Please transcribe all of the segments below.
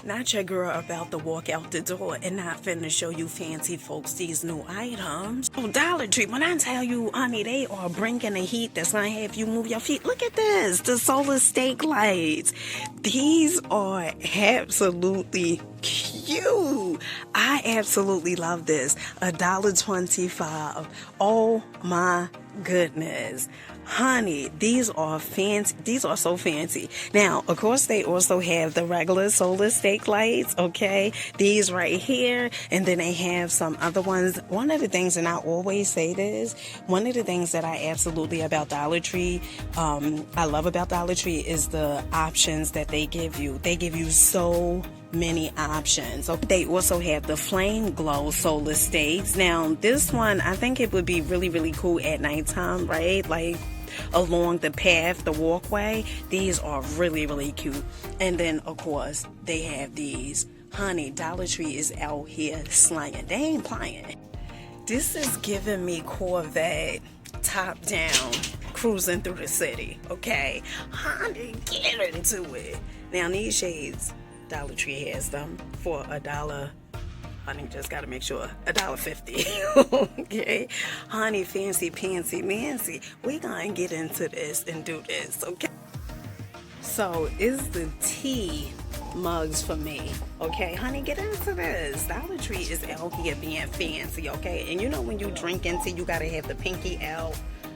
Not your girl about to walk out the door and not finna show you fancy folks these new items. Oh, Dollar Tree, when I tell you, honey, they are bringing the heat that's gonna have you move your feet. Look at this, the solar stake lights. These are absolutely cute. I absolutely love this. $1.25. Oh my goodness. Honey, these are fancy. These are so fancy. Now, of course, they also have the regular solar stake lights, okay? These right here, and then they have some other ones. One of the things, and I always say this, one of the things that I absolutely about Dollar Tree, I love about Dollar Tree is the options that they give you. They give you so many options. So they also have the flame glow solar stakes. Now this one, I think it would be really, really cool at nighttime, right? Like along the path, the walkway. These are really, really cute. And then of course they have these. Honey, Dollar Tree is out here slanging. They ain't playing. This is giving me Corvette top down cruising through the city, okay? Honey, get into it. Now these shades, Dollar Tree has them for $1. Honey, just gotta make sure $1.50. Okay, honey, fancy pantsy mancy. We gonna get into this and do this, okay? So is the tea mugs for me, okay? Honey, get into this. Dollar Tree is out here being fancy, okay? And you know when you drink tea, you gotta have the pinky out.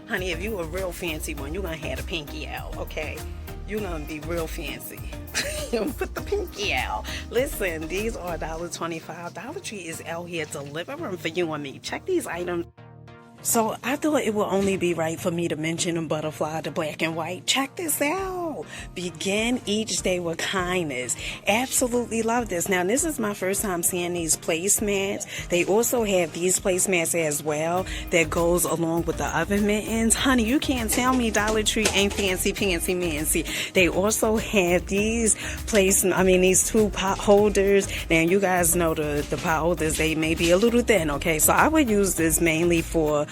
Honey, if you a real fancy one, you gonna have the pinky out, okay? You're gonna be real fancy. Put the pinky out. Listen, these are $1.25. Dollar Tree is out here delivering for you and me. Check these items. So I thought it would only be right for me to mention a butterfly, the black and white. Check this out. Begin each day with kindness. Absolutely love this. Now, this is my first time seeing these placemats. They also have these placemats as well that goes along with the oven mittens. Honey, you can't tell me Dollar Tree ain't fancy, fancy, mancy. They also have these these two pot holders. Now, you guys know the pot holders, they may be a little thin, okay? So I would use this mainly for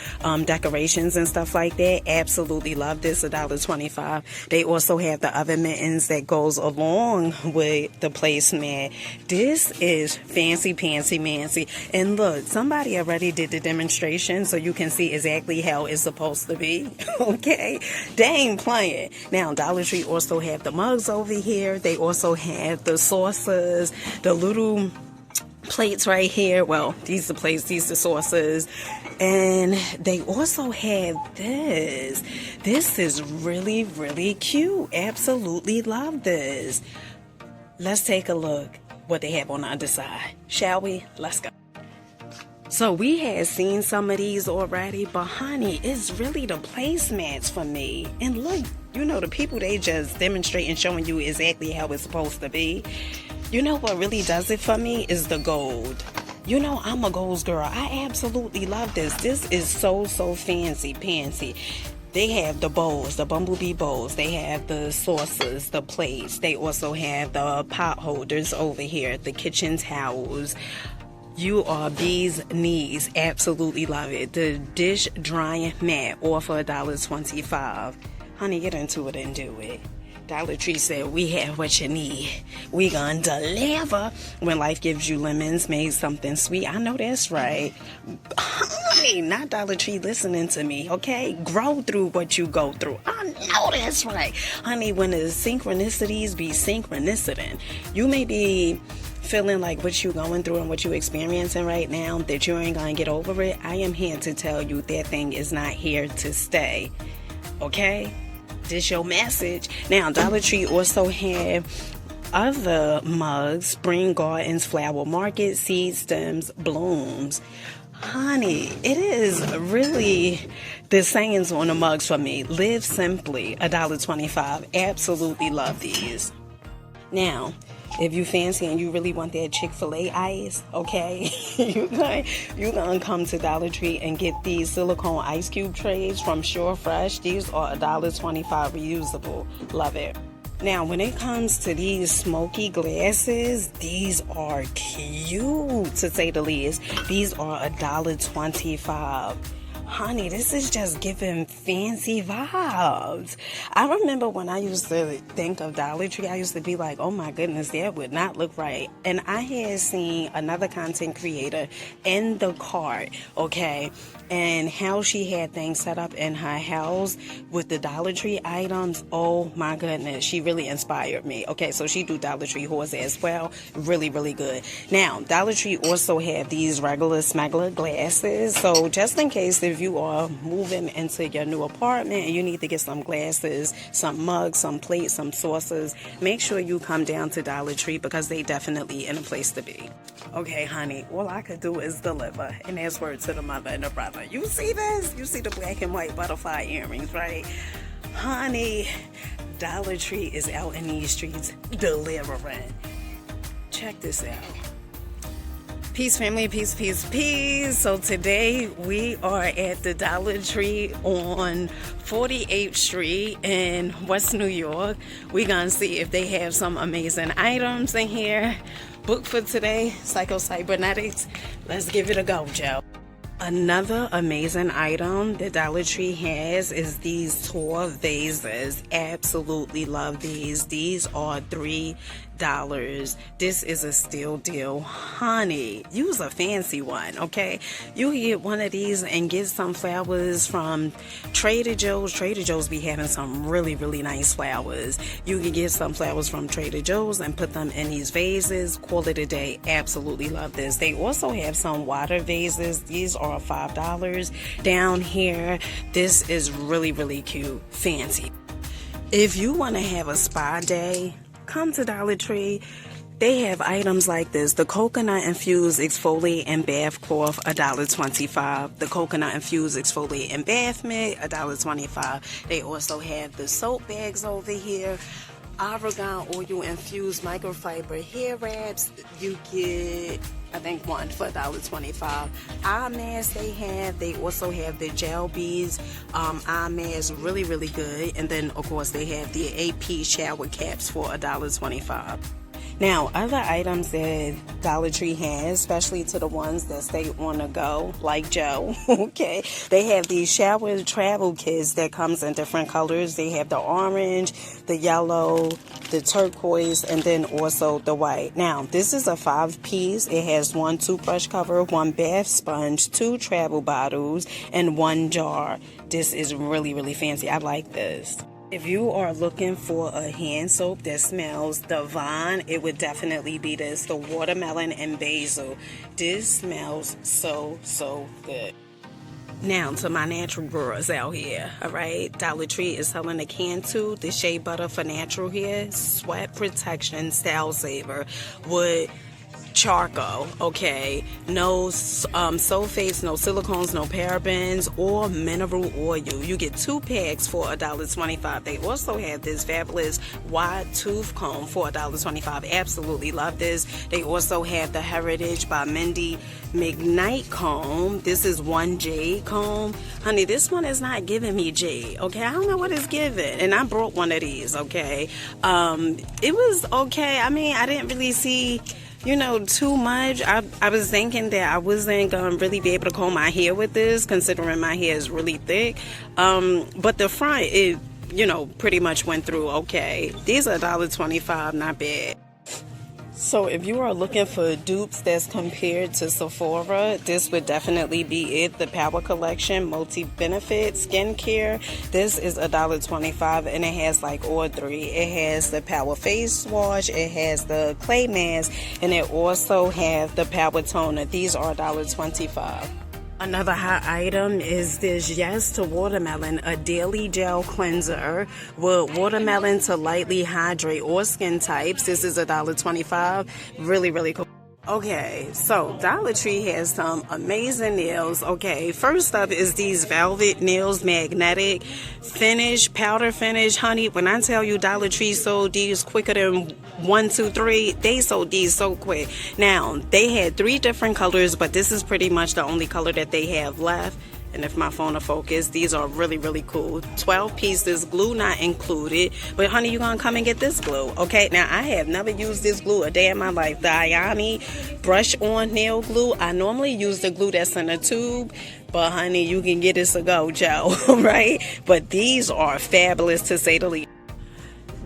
decorations and stuff like that. Absolutely love this. $1.25. They also have the oven mittens that goes along with the placemat. This is fancy pantsy mancy. And look, somebody already did the demonstration so you can see exactly how it's supposed to be. Okay, they ain't playing. Now Dollar Tree also have the mugs over here. They also have the saucers, the little plates right here. Well, these are the plates, these are the saucers. And they also have this. This is really, really cute. Absolutely love this. Let's take a look what they have on the other side, shall we? Let's go. So we had seen some of these already, but honey, it's really the placemats for me. And look, you know, the people, they just demonstrate and showing you exactly how it's supposed to be. You know what really does it for me is the gold. You know, I'm a goals girl. I absolutely love this. This is so fancy pantsy. They have the bowls, the bumblebee bowls. They have the saucers, the plates. They also have the pot holders over here, the kitchen towels. You are bee's knees. Absolutely love it. The dish drying mat, all for $1.25. Honey, get into it and do it. Dollar Tree said, we have what you need. We gonna deliver. When life gives you lemons, made something sweet. I know that's right. Honey, not Dollar Tree listening to me, okay? Grow through what you go through. I know that's right. Honey, when the synchronicities be synchronicity, you may be feeling like what you going through and what you experiencing right now, that you ain't gonna get over it. I am here to tell you that thing is not here to stay, okay? This your message. Now, Dollar Tree also have other mugs, spring gardens, flower market, seed stems, blooms. Honey, it is really the sayings on the mugs for me. Live simply, $1.25. Absolutely love these. Now, if you fancy and you really want that Chick-fil-A ice, okay, you're gonna come to Dollar Tree and get these silicone ice cube trays from Sure Fresh. These are $1.25 reusable. Love it. Now, when it comes to these smoky glasses, these are cute, to say the least. These are $1.25. Honey, this is just giving fancy vibes. I remember when I used to think of Dollar Tree, I used to be like, oh my goodness, that would not look right. And I had seen another content creator in the cart, okay, and how she had things set up in her house with the Dollar Tree items. Oh my goodness, she really inspired me. Okay, so she do Dollar Tree hauls as well. Really, really good. Now, Dollar Tree also have these regular smuggler glasses. So just in case if you are moving into your new apartment and you need to get some glasses, some mugs, some plates, some saucers, make sure you come down to Dollar Tree because they definitely in a place to be. Okay, honey, all I could do is deliver. And that's word to the mother and the brother. You see this? You see the black and white butterfly earrings, right? Honey, Dollar Tree is out in these streets delivering. Check this out. Peace, family, peace, peace, peace. So today we are at the Dollar Tree on 48th Street in West New York. We're going to see if they have some amazing items in here. Book for today, Psycho-Cybernetics. Let's give it a go, Joe. Another amazing item that Dollar Tree has is these tall vases. Absolutely love these. These are $3. This is a steal deal. Honey, use a fancy one, okay? You get one of these and get some flowers from Trader Joe's. Trader Joe's be having some really, really nice flowers. You can get some flowers from Trader Joe's and put them in these vases. Call it a day. Absolutely love this. They also have some water vases. These are $5 down here. This is really, really cute. Fancy. If you want to have a spa day, come to Dollar Tree. They have items like this. The coconut infused exfoliate and bath cloth, $1.25. The coconut infused exfoliate and bath mitt, $1.25. They also have the soap bags over here. Argan oil infused microfiber hair wraps. You get, I think, one for $1.25. Eye masks they also have the gel beads. Eye masks, really, really good. And then, of course, they have the AP shower caps for $1.25. Now, other items that Dollar Tree has, especially to the ones that stay on the go, like Joe, okay, they have these shower travel kits that comes in different colors. They have the orange, the yellow, the turquoise, and then also the white. Now, this is a 5-piece. It has 1 toothbrush cover, 1 bath sponge, 2 travel bottles, and 1 jar. This is really, really fancy. I like this. If you are looking for a hand soap that smells divine, it would definitely be this, the watermelon and basil. This smells so, so good. Now to my natural girls out here, all right? Dollar Tree is selling the Cantu, the shea butter for natural hair, sweat protection, style saver with charcoal, okay? No sulfates, no silicones, no parabens, or mineral oil. You get 2 packs for $1.25. They also have this fabulous wide tooth comb for $1.25. Absolutely love this. They also have the Heritage by Mindy McKnight comb. This is 1 jade comb. Honey, this one is not giving me jade, okay? I don't know what it's giving. And I brought one of these, okay? It was okay. I mean, I didn't really see too much. I was thinking that I wasn't gonna really be able to comb my hair with this, considering my hair is really thick. But the front, it pretty much went through okay. These are $1.25, not bad. So if you are looking for dupes that's compared to Sephora, this would definitely be it. The Power Collection Multi-Benefit Skincare. This is $1.25 and it has like all 3. It has the Power Face Wash, it has the Clay Mask, and it also has the Power Toner. These are $1.25. Another hot item is this Yes to Watermelon, a daily gel cleanser with watermelon to lightly hydrate all skin types. This is $1.25. Really, really cool. Okay, so Dollar Tree has some amazing nails. Okay, first up is these velvet nails, magnetic finish, powder finish. Honey, when I tell you Dollar Tree sold these quicker than 1, 2, 3, they sold these so quick. Now, they had 3 different colors, but this is pretty much the only color that they have left. And if my phone will focus, these are really, really cool. 12 pieces, glue not included. But honey, you're gonna come and get this glue, okay? Now, I have never used this glue a day in my life. The Ayani brush on nail glue. I normally use the glue that's in a tube, but honey, you can get this a go, Joe, right? But these are fabulous, to say the least.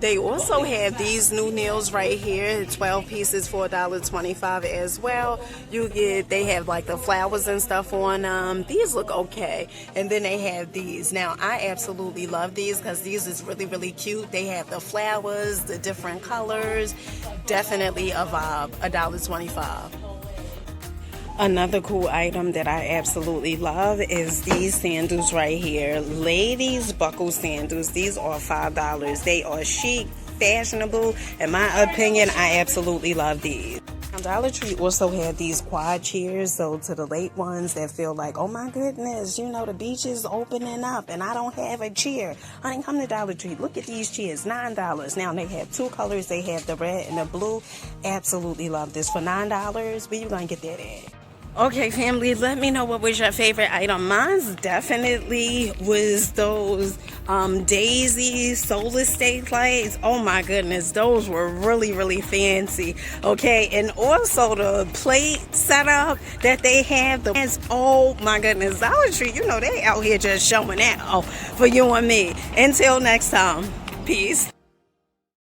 They also have these new nails right here, 12 pieces for $1.25 as well. They have like the flowers and stuff on them. These look okay. And then they have these. Now, I absolutely love these because these is really, really cute. They have the flowers, the different colors. Definitely a vibe, $1.25. Another cool item that I absolutely love is these sandals right here. Ladies buckle sandals. These are $5. They are chic, fashionable. In my opinion, I absolutely love these. Now, Dollar Tree also had these quad chairs. So to the late ones that feel like, oh my goodness, you know, the beach is opening up and I don't have a chair. Honey, come to Dollar Tree. Look at these chairs, $9. Now they have two colors. They have the red and the blue. Absolutely love this. For $9, where you gonna get that at? Okay, family, let me know what was your favorite item. Mine's definitely was those Daisy solar state lights. Oh my goodness, those were really, really fancy. Okay, and also the plate setup that they have. Oh my goodness, Dollar Tree, you know, they out here just showing out for you and me. Until next time, peace.